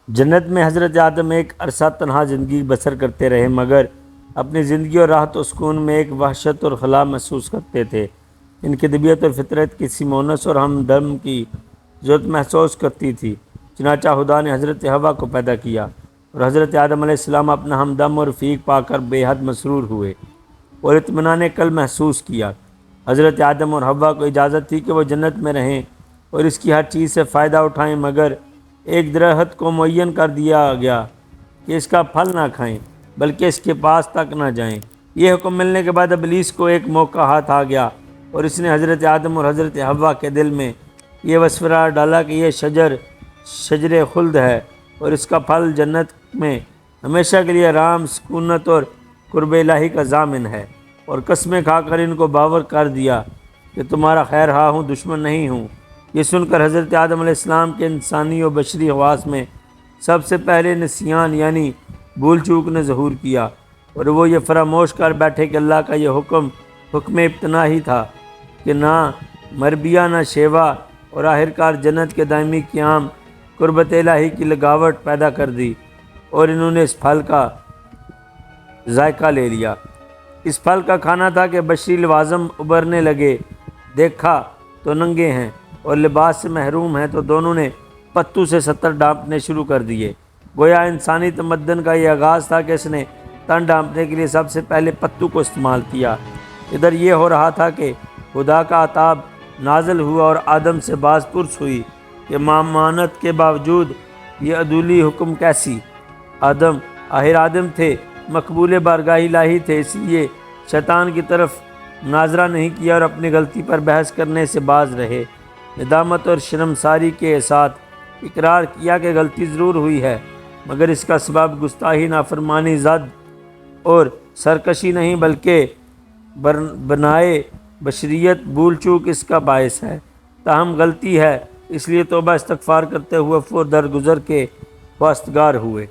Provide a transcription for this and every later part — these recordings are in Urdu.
جنت میں حضرت آدم ایک عرصہ تنہا زندگی بسر کرتے رہے، مگر اپنی زندگی اور راحت و سکون میں ایک وحشت اور خلا محسوس کرتے تھے۔ ان کی طبیعت اور فطرت کسی مونس اور ہمدم کی ضرورت محسوس کرتی تھی۔ چنانچہ خدا نے حضرت حوا کو پیدا کیا اور حضرت آدم علیہ السلام اپنا ہمدم اور رفیق پا کر بے حد مسرور ہوئے اور اطمینان قلب محسوس کیا۔ حضرت آدم اور حوا کو اجازت تھی کہ وہ جنت میں رہیں اور اس کی ہر چیز سے فائدہ اٹھائیں، مگر ایک درخت کو معین کر دیا گیا کہ اس کا پھل نہ کھائیں بلکہ اس کے پاس تک نہ جائیں۔ یہ حکم ملنے کے بعد ابلیس کو ایک موقع ہاتھ آ گیا اور اس نے حضرت آدم اور حضرت حوا کے دل میں یہ وسوسہ ڈالا کہ یہ شجر خلد ہے اور اس کا پھل جنت میں ہمیشہ کے لیے آرام، سکونت اور قرب الہی کا ضامن ہے، اور قسمیں کھا کر ان کو باور کر دیا کہ تمہارا خیر خواہ ہوں، دشمن نہیں ہوں۔ یہ سن کر حضرت آدم علیہ السلام کے انسانی و بشری حواس میں سب سے پہلے نسیان یعنی بھول چوک نے ظہور کیا، اور وہ یہ فراموش کر بیٹھے کہ اللہ کا یہ حکم ابتنا ہی تھا کہ نہ مربیہ نہ شیوا، اور آخرکار جنت کے دائمی قیام قربت الہی کی لگاوٹ پیدا کر دی اور انہوں نے اس پھل کا ذائقہ لے لیا۔ اس پھل کا کھانا تھا کہ بشری لوازم ابھرنے لگے، دیکھا تو ننگے ہیں اور لباس سے محروم ہیں، تو دونوں نے پتو سے ستر ڈانپنے شروع کر دیے۔ گویا انسانی تمدن کا یہ آغاز تھا کہ اس نے تن ڈانپنے کے لیے سب سے پہلے پتو کو استعمال کیا۔ ادھر یہ ہو رہا تھا کہ خدا کا عتاب نازل ہوا اور آدم سے باز پرس ہوئی کہ مامانت کے باوجود یہ عدولی حکم کیسی؟ آخر آدم تھے، مقبول بارگاہ الہی تھے، اس لیے شیطان کی طرف مناظرہ نہیں کیا اور اپنی غلطی پر بحث کرنے سے باز رہے۔ ندامت اور شرمساری کے ساتھ اقرار کیا کہ غلطی ضرور ہوئی ہے، مگر اس کا سبب گستاخی، نافرمانی، زد اور سرکشی نہیں بلکہ بنائے بشریت بھول چوک اس کا باعث ہے۔ تاہم غلطی ہے، اس لیے توبہ استغفار کرتے ہوئے فور درگزر کے خواستگار ہوئے۔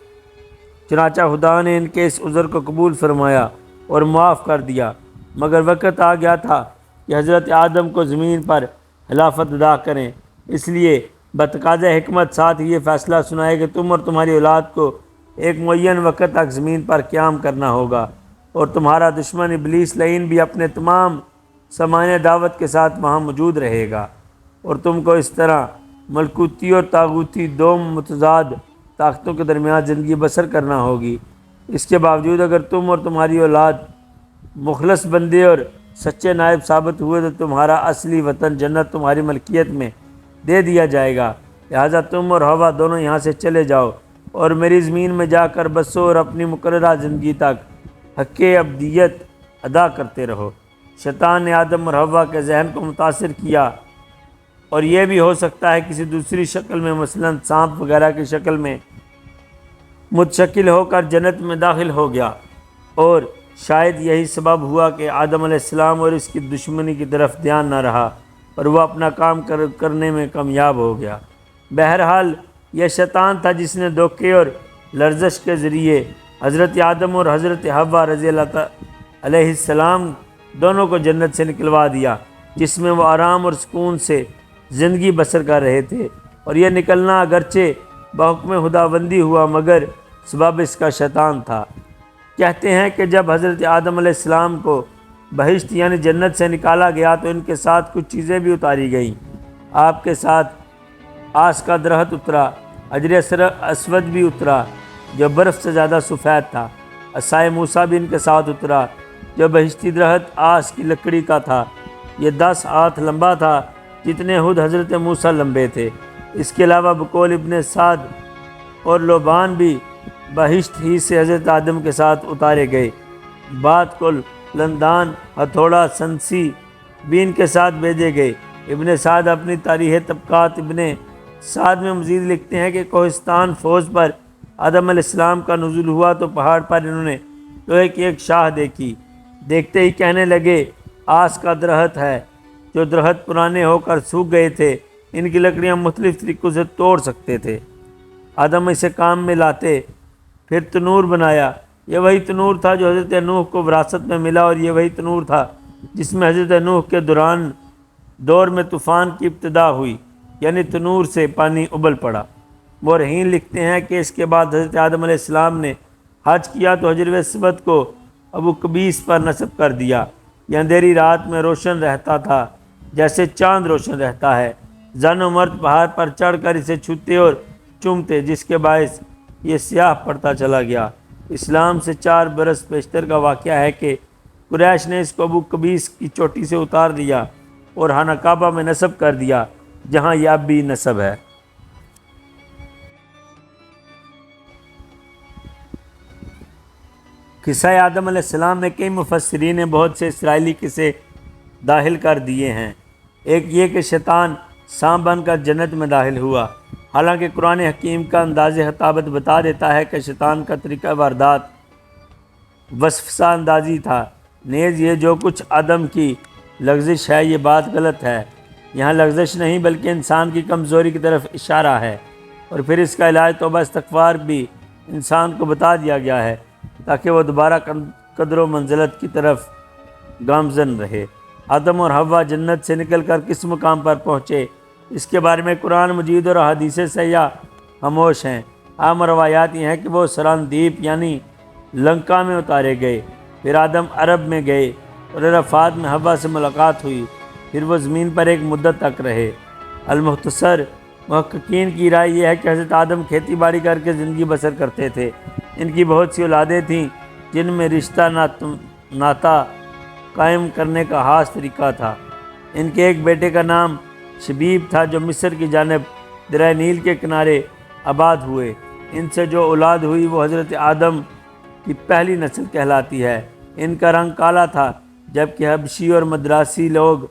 چنانچہ خدا نے ان کے اس عذر کو قبول فرمایا اور معاف کر دیا، مگر وقت آ گیا تھا کہ حضرت آدم کو زمین پر خلافت ادا کریں۔ اس لیے بتقاضۂ حکمت ساتھ ہی یہ فیصلہ سنائے کہ تم اور تمہاری اولاد کو ایک معین وقت تک زمین پر قیام کرنا ہوگا، اور تمہارا دشمن ابلیس لعین بھی اپنے تمام سامان دعوت کے ساتھ وہاں موجود رہے گا، اور تم کو اس طرح ملکوتی اور طاغوتی دو متضاد طاقتوں کے درمیان زندگی بسر کرنا ہوگی۔ اس کے باوجود اگر تم اور تمہاری اولاد مخلص بندے اور سچے نائب ثابت ہوئے تو تمہارا اصلی وطن جنت تمہاری ملکیت میں دے دیا جائے گا۔ لہٰذا تم اور حوا دونوں یہاں سے چلے جاؤ اور میری زمین میں جا کر بسو اور اپنی مقررہ زندگی تک حق ابدیت ادا کرتے رہو۔ شیطان نے آدم اور حوا کے ذہن کو متاثر کیا، اور یہ بھی ہو سکتا ہے کسی دوسری شکل میں، مثلاً سانپ وغیرہ کی شکل میں متشکل ہو کر جنت میں داخل ہو گیا، اور شاید یہی سبب ہوا کہ آدم علیہ السلام اور اس کی دشمنی کی طرف دھیان نہ رہا اور وہ اپنا کام کرنے میں کامیاب ہو گیا۔ بہرحال یہ شیطان تھا جس نے دھوکے اور لرزش کے ذریعے حضرت آدم اور حضرت حوا رضی اللہ علیہ السلام دونوں کو جنت سے نکلوا دیا، جس میں وہ آرام اور سکون سے زندگی بسر کر رہے تھے، اور یہ نکلنا اگرچہ بحکم خداوندی ہوا مگر سبب اس کا شیطان تھا۔ کہتے ہیں کہ جب حضرت آدم علیہ السلام کو بہشت یعنی جنت سے نکالا گیا تو ان کے ساتھ کچھ چیزیں بھی اتاری گئیں۔ آپ کے ساتھ آس کا درخت اترا، حجر اسود بھی اترا جو برف سے زیادہ سفید تھا، عصائے موسیٰ بھی ان کے ساتھ اترا جو بہشتی درخت آس کی لکڑی کا تھا، یہ 10 ہاتھ لمبا تھا جتنے خود حضرت موسیٰ لمبے تھے۔ اس کے علاوہ بقول ابن سعد اور لوبان بھی بہشت ہی سے حضرت آدم کے ساتھ اتارے گئے۔ بات کو لندان، ہتھوڑا، سنسی بھی ان کے ساتھ بھیجے گئے۔ ابن سعد اپنی تاریخ طبقات ابن سعد میں مزید لکھتے ہیں کہ کوہستان فوز پر آدم علیہ السلام کا نزول ہوا تو پہاڑ پر انہوں نے لوہے کی ایک شاہ دیکھی، دیکھتے ہی کہنے لگے آس کا درخت ہے۔ جو درخت پرانے ہو کر سوکھ گئے تھے، ان کی لکڑیاں مختلف طریقوں سے توڑ سکتے تھے۔ آدم اسے کام میں لاتے، پھر تنور بنایا۔ یہ وہی تنور تھا جو حضرت نوح کو وراثت میں ملا، اور یہ وہی تنور تھا جس میں حضرت نوح کے دور میں طوفان کی ابتدا ہوئی، یعنی تنور سے پانی ابل پڑا۔ مورخین لکھتے ہیں کہ اس کے بعد حضرت آدم علیہ السلام نے حج کیا تو حجر اسود کو ابو قبیس پر نصب کر دیا۔ یہ اندھیری رات میں روشن رہتا تھا جیسے چاند روشن رہتا ہے۔ زن و مرد پہاڑ پر چڑھ کر اسے چھوتے اور چومتے، جس کے باعث یہ سیاہ پڑتا چلا گیا۔ اسلام سے 4 برس پیشتر کا واقعہ ہے کہ قریش نے اس کو ابو قبیس کی چوٹی سے اتار دیا اور خانہ کعبہ میں نصب کر دیا، جہاں یہ اب بھی نصب ہے۔ قصہ آدم علیہ السلام میں کئی مفسرین نے بہت سے اسرائیلی قصے داخل کر دیے ہیں۔ ایک یہ کہ شیطان سانپ بن کر جنت میں داخل ہوا، حالانکہ قرآن حکیم کا انداز خطابت بتا دیتا ہے کہ شیطان کا طریقہ واردات وسوسہ اندازی تھا۔ نیز یہ جو کچھ آدم کی لغزش ہے، یہ بات غلط ہے۔ یہاں لغزش نہیں بلکہ انسان کی کمزوری کی طرف اشارہ ہے، اور پھر اس کا علاج توبہ استغفار بھی انسان کو بتا دیا گیا ہے تاکہ وہ دوبارہ قدر و منزلت کی طرف گامزن رہے۔ آدم اور حوا جنت سے نکل کر کس مقام پر پہنچے، اس کے بارے میں قرآن مجید اور احادیث سیاح خاموش ہیں۔ عام روایات یہ ہیں کہ وہ سراندیپ یعنی لنکا میں اتارے گئے، پھر آدم عرب میں گئے اور عرفات میں حوا سے ملاقات ہوئی، پھر وہ زمین پر ایک مدت تک رہے۔ المختصر، محققین کی رائے یہ ہے کہ حضرت آدم کھیتی باڑی کر کے زندگی بسر کرتے تھے۔ ان کی بہت سی اولادیں تھیں جن میں رشتہ ناتا قائم کرنے کا خاص طریقہ تھا۔ ان کے ایک بیٹے کا نام شبیب تھا جو مصر کی جانب دریائے نیل کے کنارے آباد ہوئے۔ ان سے جو اولاد ہوئی وہ حضرت آدم کی پہلی نسل کہلاتی ہے۔ ان کا رنگ کالا تھا، جبکہ حبشی اور مدراسی لوگ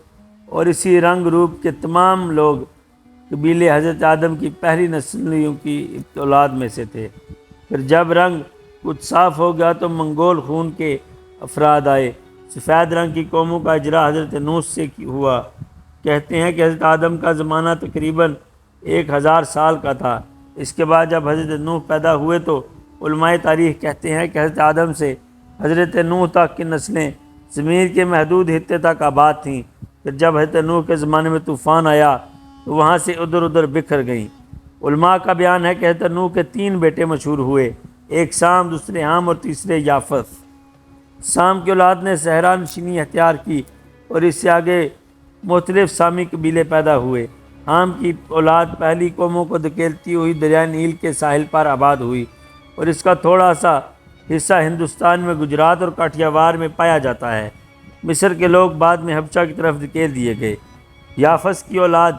اور اسی رنگ روپ کے تمام لوگ قبیلے حضرت آدم کی پہلی نسلوں کی اولاد میں سے تھے۔ پھر جب رنگ کچھ صاف ہو گیا تو منگول خون کے افراد آئے۔ سفید رنگ کی قوموں کا اجرا حضرت نوح سے ہوا۔ کہتے ہیں کہ حضرت آدم کا زمانہ تقریباً 1000 سال کا تھا۔ اس کے بعد جب حضرت نوح پیدا ہوئے تو علماء تاریخ کہتے ہیں کہ حضرت آدم سے حضرت نوح تک کی نسلیں زمین کے محدود خطے تک آباد تھیں۔ پھر جب حضرت نوح کے زمانے میں طوفان آیا تو وہاں سے ادھر ادھر بکھر گئیں۔ علماء کا بیان ہے کہ حضرت نوح کے 3 بیٹے مشہور ہوئے، ایک سام، دوسرے حام اور تیسرے یافث۔ سام کی اولاد نے صحرا نشینی اختیار کی اور اس سے آگے مختلف سامی قبیلے پیدا ہوئے۔ حام کی اولاد پہلی قوموں کو دھکیلتی ہوئی دریائے نیل کے ساحل پر آباد ہوئی، اور اس کا تھوڑا سا حصہ ہندوستان میں گجرات اور کاٹھیا وار میں پایا جاتا ہے۔ مصر کے لوگ بعد میں حبشہ کی طرف دھکیل دیے گئے۔ یافث کی اولاد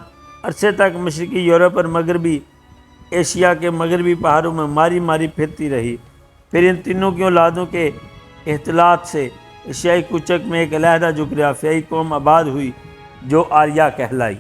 عرصے تک مشرقی یورپ اور مغربی ایشیا کے مغربی پہاڑوں میں ماری ماری پھرتی رہی۔ پھر ان تینوں کی اولادوں کے اختلاط سے ایشیائی کوچک میں ایک علیحدہ جغرافیائی قوم آباد ہوئی جو آریہ کہلائی۔